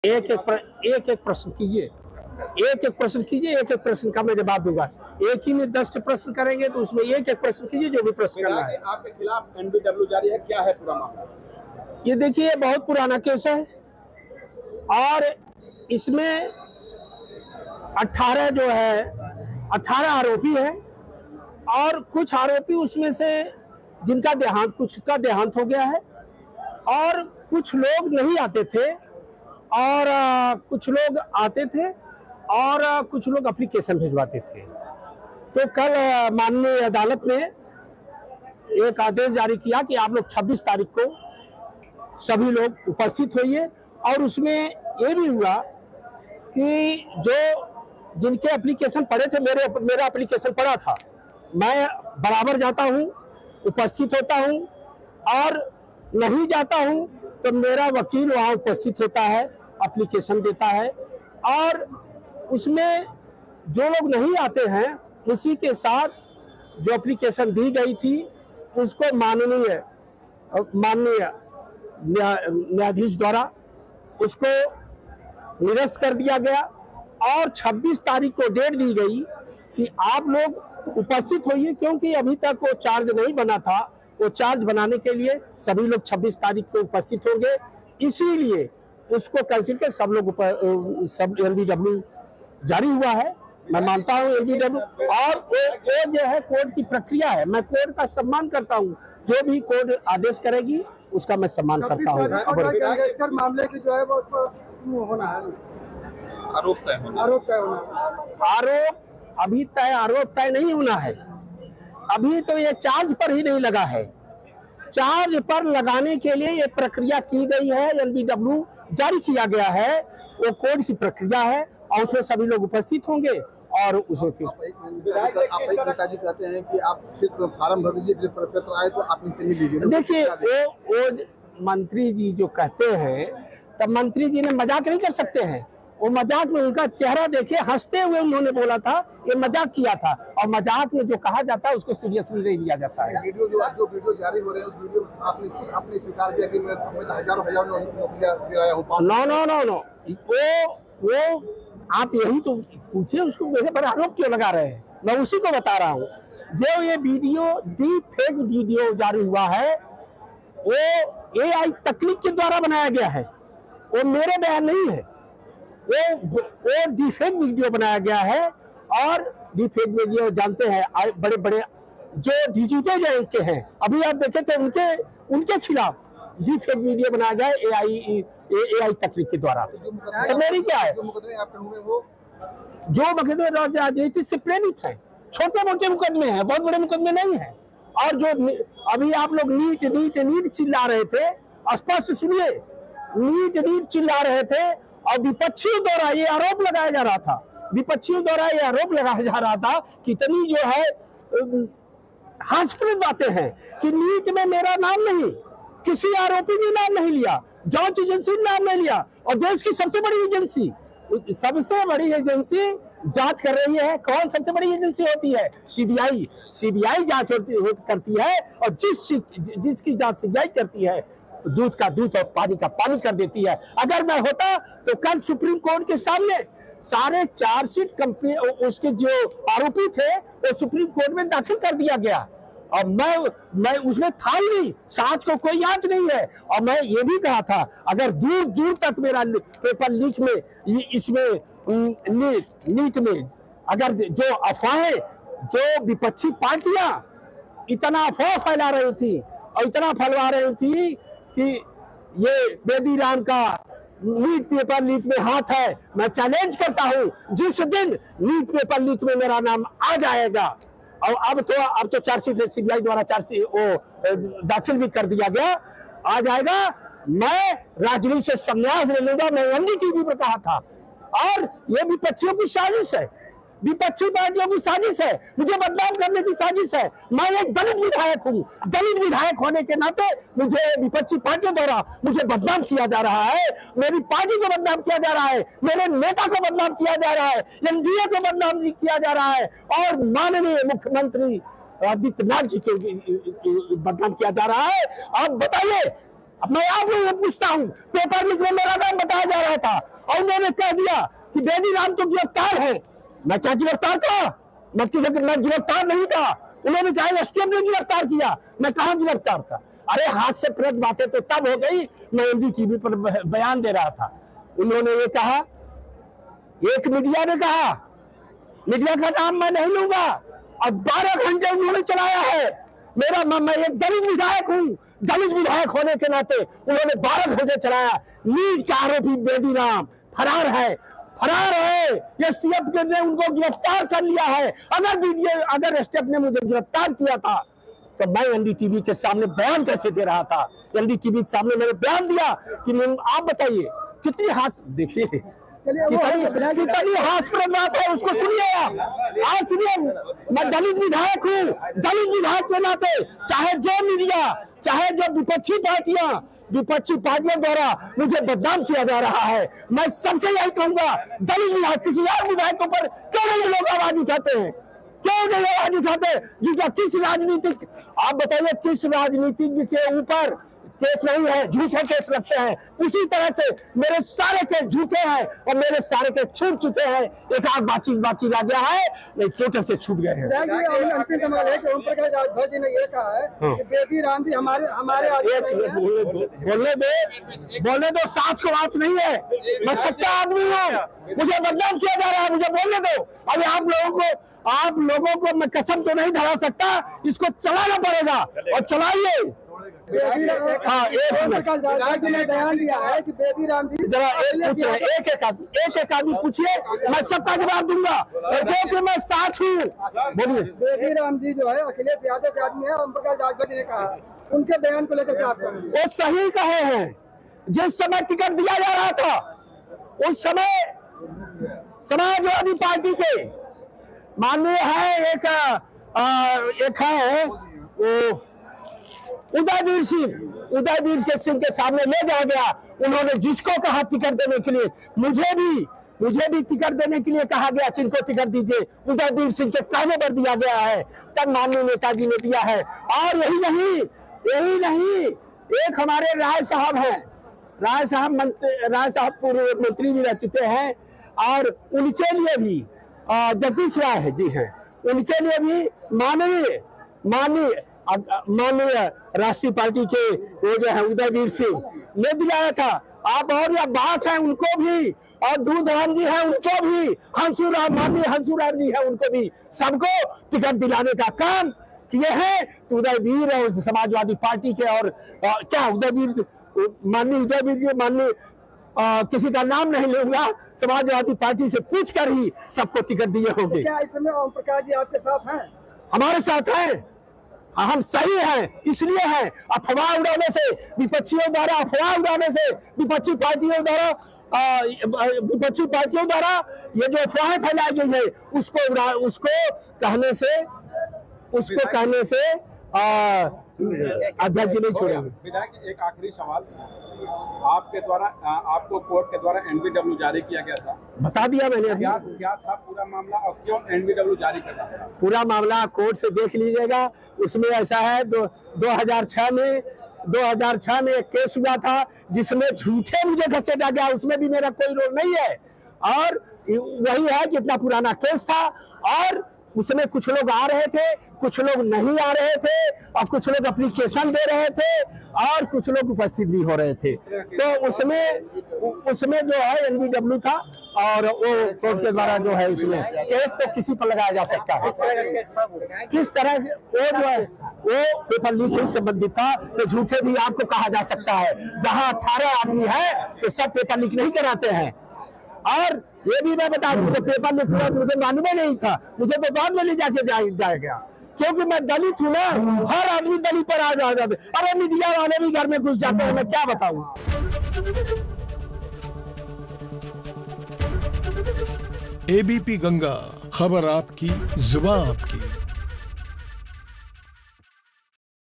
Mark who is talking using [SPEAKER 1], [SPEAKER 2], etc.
[SPEAKER 1] एक एक प्रश्न कीजिए, एक एक प्रश्न कीजिए, एक एक प्रश्न का मैं जवाब दूंगा। एक ही में 10 प्रश्न करेंगे तो उसमें एक एक प्रश्न कीजिए जो भी प्रश्न करना है।
[SPEAKER 2] आपके खिलाफ एनबीडब्ल्यू जारी है, क्या है पूरा मामला?
[SPEAKER 1] ये देखिए बहुत पुराना केस है और इसमें 18 जो है 18 आरोपी है और कुछ आरोपी उसमें से जिनका देहांत, कुछ का देहांत हो गया है और कुछ लोग नहीं आते थे और कुछ लोग आते थे और कुछ लोग एप्लीकेशन भिजवाते थे। तो कल माननीय अदालत ने एक आदेश जारी किया कि आप लोग 26 तारीख को सभी लोग उपस्थित होइए और उसमें ये भी हुआ कि जो जिनके एप्लीकेशन पड़े थे, मेरा एप्लीकेशन पड़ा था, मैं बराबर जाता हूँ, उपस्थित होता हूँ और नहीं जाता हूँ तो मेरा वकील वहाँ उपस्थित होता है, एप्लीकेशन देता है और उसमें जो लोग नहीं आते हैं उसी के साथ जो एप्लीकेशन दी गई थी उसको माननीय न्यायाधीश द्वारा उसको निरस्त कर दिया गया और 26 तारीख को डेट दी गई कि आप लोग उपस्थित होइए, क्योंकि अभी तक वो चार्ज नहीं बना था। वो चार्ज बनाने के लिए सभी लोग 26 तारीख को उपस्थित होंगे, इसीलिए उसको कैंसिल कर सब एलबीडब्ल्यू जारी हुआ है। मैं मानता हूँ एलबीडब्ल्यू और वो जो है कोर्ट की प्रक्रिया है, मैं कोर्ट का सम्मान करता हूँ, जो भी कोर्ट आदेश करेगी उसका मैं सम्मान करता हूँ।
[SPEAKER 3] मामले की जो है वो होना है,
[SPEAKER 2] आरोप तय होना,
[SPEAKER 1] आरोप अभी तय, आरोप तय नहीं होना है। अभी तो ये चार्ज पर ही नहीं लगा है, चार्ज पर लगाने के लिए ये प्रक्रिया की गई है, एलबीडब्ल्यू जारी किया गया है, वो कोर्ट की प्रक्रिया है और उसमें सभी लोग उपस्थित होंगे और उसमें फिर
[SPEAKER 3] नेताजी कहते हैं कि आप सिर्फ फार्म भर दीजिए, पत्र आए तो आप इनसे मिल लीजिए।
[SPEAKER 1] देखिए वो मंत्री जी जो कहते हैं, तब मंत्री जी ने मजाक नहीं कर सकते हैं। वो मजाक में उनका चेहरा देखिए, हंसते हुए उन्होंने बोला था, ये मजाक किया था और मजाक में जो कहा जाता है उसको सीरियसली नहीं लिया जाता है।
[SPEAKER 3] वीडियो जो वीडियो जारी हो रहे हैं उस वीडियो में आपने स्वीकार किया कि मैं हजारों नौकरियां दिलाया हूं।
[SPEAKER 1] नो वो आप यही तो पूछिए, उसको मेरे पर आरोप क्यों लगा रहे हैं? मैं उसी को बता रहा हूँ। जो ये वीडियो फेक वीडियो जारी हुआ है वो AI तकनीक के द्वारा बनाया गया है, वो मेरे बयान नहीं है। वो डिफेक्ट वीडियो बनाया गया है और डिफेक्ट वीडियो जानते हैं बड़े बड़े जो डिजिटल रैंक के हैं, अभी आप देखे थे उनके खिलाफ डिफेक्ट वीडियो बनाया गया AI तकनीक के द्वारा। तो मेरी क्या है, जो मुकदमे राजनीति से प्रेरित है, छोटे मोटे मुकदमे हैं, बहुत बड़े मुकदमे नहीं है। और जो अभी आप लोग नीट चिल्ला रहे थे, स्पष्ट सुनिए, नीट चिल्ला रहे थे और विपक्षियों द्वारा ये आरोप लगाया जा रहा था, विपक्षियों द्वारा ये आरोप लगाया जा रहा था, कितनी जो है हास्यप्रद बातें हैं कि नीट में मेरा नाम नहीं, किसी आरोपी ने नाम नहीं लिया, जांच एजेंसी ने नाम नहीं लिया और देश की सबसे बड़ी एजेंसी जांच कर रही है। कौन सबसे बड़ी एजेंसी होती है? सीबीआई जांच करती है और जिसकी जांच सीबीआई करती है दूध का दूध और पानी का पानी कर देती है। अगर मैं होता तो कल सुप्रीम कोर्ट के सामने सारे चार्जशीट कंपनी उसके जो आरोपी थे वो सुप्रीम कोर्ट में दाखिल कर दिया गया और मैं उसमें था ही नहीं, सांच को कोई आंच नहीं है। और मैं ये भी कहा था अगर दूर दूर तक मेरा पेपर लीक में इसमें नीट में अगर जो अफवाहें, जो विपक्षी पार्टियां इतना अफवाह फैला रही थी और इतना फैला रही थी कि ये बेदी राम का नीट पेपर लीक में हाथ है, मैं चैलेंज करता हूं जिस दिन नीट पेपर लीक में मेरा नाम आ जाएगा, और अब तो चार्जशीट सीबीआई द्वारा चार्जशीट वो दाखिल भी कर दिया गया, आ जाएगा, मैं राजनीति से संन्यास ले लूंगा। मैं एनडीटीवी पे कहा था और ये विपक्षियों की साजिश है, विपक्षी पार्टियों की साजिश है, मुझे बदनाम करने की साजिश है। मैं एक दलित विधायक हूँ, दलित विधायक होने के नाते मुझे विपक्षी पार्टियों द्वारा मुझे बदनाम किया जा रहा है, मेरी पार्टी को बदनाम किया जा रहा है, मेरे नेता को बदनाम किया जा रहा है, एनडीए को बदनाम किया जा रहा है और माननीय मुख्यमंत्री आदित्यनाथ जी को बदनाम किया जा रहा है। आप बताइए अब मैं आप लोगों से पूछता हूँ, पेपर लीक में मेरा नाम बताया जा रहा था और उन्होंने कह दिया कि बेदी राम तो गिरफ्तार है। मैं क्या गिरफ्तार था? मैं गिरफ्तार नहीं था। उन्होंने कहा एसटीएफ ने गिरफ्तार किया, मैं कहाँ गिरफ्तार था? अरे हाथ से प्रत बातें तो तब हो गई, मैं एनडीटीवी पर बयान दे रहा था। उन्होंने ये कहा, एक मीडिया ने कहा, मीडिया का नाम मैं नहीं लूंगा, अब 12 घंटे उन्होंने चलाया है। मैं एक दलित विधायक हूं, दलित विधायक होने के नाते उन्होंने 12 घंटे चलाया। नीट का आरोपी बेदी राम फरार है, एसटीएफ ने उनको गिरफ्तार कर लिया है। अगर एसटीएफ ने मुझे गिरफ्तार किया था तो मैं एनडीटीवी के सामने बयान कैसे दे रहा था? एनडीटीवी के सामने मैंने बयान दिया कि आप बताइए कितनी हाथ, देखिए कितनी हास्यप्रद बात है, उसको सुनिए आप सुनिए। मैं दलित विधायक हूँ, दलित विधायक के नाते चाहे जो मीडिया, चाहे जो विपक्षी पार्टियों द्वारा मुझे बदनाम किया जा रहा है, मैं सबसे यही कहूंगा, दलित विधायक किसी और विधायक के ऊपर क्यों नहीं लोग आवाज उठाते हैं? क्यों नहीं आवाज उठाते? जिनका किस राजनीतिक, आप बताइए किस राजनीतिज्ञ के ऊपर केस नहीं है, झूठे केस लगते हैं। उसी तरह से मेरे सारे केस झूठे हैं और मेरे सारे केस छूट चुके हैं। एक आध बातचीत बाकी रह गया है, नहीं टोटल केस छूट गए हैं।
[SPEAKER 3] अंतिम सवाल है कि ओम प्रकाश राजभर जी ने ये कहा है कि बेदी राम जी हमारे
[SPEAKER 1] बोलने दो, साच को बात नहीं है। मैं सच्चा आदमी हूँ, मुझे बदनाम किया जा रहा है, मुझे बोलने दो। अभी आप लोगों को मैं कसम तो नहीं धरा सकता, इसको चलाना पड़ेगा और चलाइए। हाँ,
[SPEAKER 3] बयान दिया है कि बेदी राम जी,
[SPEAKER 1] जरा एक आदमी पूछिए, मैं सबका जवाब दूंगा, क्योंकि मैं साथ हूँ। बोलिए।
[SPEAKER 3] बेदी राम जी जो है अखिलेश यादव के आदमी है, ओम प्रकाश राजभर जी ने कहा, उनके बयान को लेकर क्या आप कहेंगे?
[SPEAKER 1] वो सही कहे हैं। जिस समय टिकट दिया जा रहा था उस समय समाजवादी पार्टी के माननीय है एक है वो उदयवीर सिंह के सामने ले जाया गया। उन्होंने जिसको कहा टिकट देने के लिए, मुझे भी टिकट देने के लिए कहा गया, किनको टिकट दीजिए, उदयवीर सिंह के कहने पर दिया गया है, तब माननीय नेताजी ने दिया है। और यही नहीं, एक हमारे राय साहब हैं, राय साहब पूर्व मंत्री भी रह चुके हैं, और उनके लिए भी जगदीश राय जी हैं, उनके लिए भी माननीय राष्ट्रीय पार्टी के वो जो है उदयवीर सिंह ने दिलाया था। आप और अब्बास हैं, उनको भी, और दूधराम जी हैं, उनको भी, माननीय हंसुराम जी हैं, उनको भी, सबको टिकट दिलाने का काम किए हैं। तो उदयवीर और समाजवादी पार्टी के और क्या माननीय उदयवीर जी, किसी का नाम नहीं लूंगा, समाजवादी पार्टी से पूछकर ही सबको टिकट दिए होंगे।
[SPEAKER 3] क्या इस समय ओम प्रकाश जी आपके साथ हैं?
[SPEAKER 1] हमारे साथ हैं, हम सही हैं, इसलिए हैं। अफवाह उड़ाने से, विपक्षियों द्वारा अफवाह उड़ाने से, विपक्षी पार्टियों द्वारा ये जो अफवाहें फैलाई गई है, उसको कहने से अध्यक्ष जी नहीं छोड़ेंगे।
[SPEAKER 2] विधायक, एक आखिरी सवाल, आपके द्वारा आपको कोर्ट के द्वारा एनबीडब्ल्यू जारी किया गया था, बता दिया मैंने अभी। क्या था पूरा मामला और क्यों एनबीडब्ल्यू जारी करना था? पूरा मामला कोर्ट से देख लीजिएगा। उसमें ऐसा है, 2006 में एक केस हुआ था जिसमें झूठे मुझे घसीटा गया, उसमें भी मेरा कोई रोल नहीं है। और वही है कि इतना पुराना केस था, और उसमें कुछ लोग आ रहे थे, कुछ लोग नहीं आ रहे थे, और कुछ लोग एप्लीकेशन दे रहे थे, और कुछ लोग उपस्थित भी हो रहे थे। तो उसमें जो है एनबीडब्ल्यू था, और वो कोर्ट के द्वारा जो है उसमें केस तो किसी पर लगाया जा सकता है। किस तरह वो जो है वो पेपर लीक से संबंधित था, तो झूठे भी आपको कहा जा सकता है। जहां 18 आदमी है तो सब पेपर लीक नहीं कराते हैं। और ये भी मैं बता दूं, मुझे पेपर लीक हुआ मुझे मालूम ही नहीं था, मुझे तो बाद में ले जाएगा, क्योंकि मैं दलित हूँ ना। हर आदमी दलित पर आ जाते, अरे मीडिया वाले भी घर में घुस जाते हैं, मैं क्या बताऊं।
[SPEAKER 4] एबीपी गंगा, खबर आपकी, जुबान आपकी।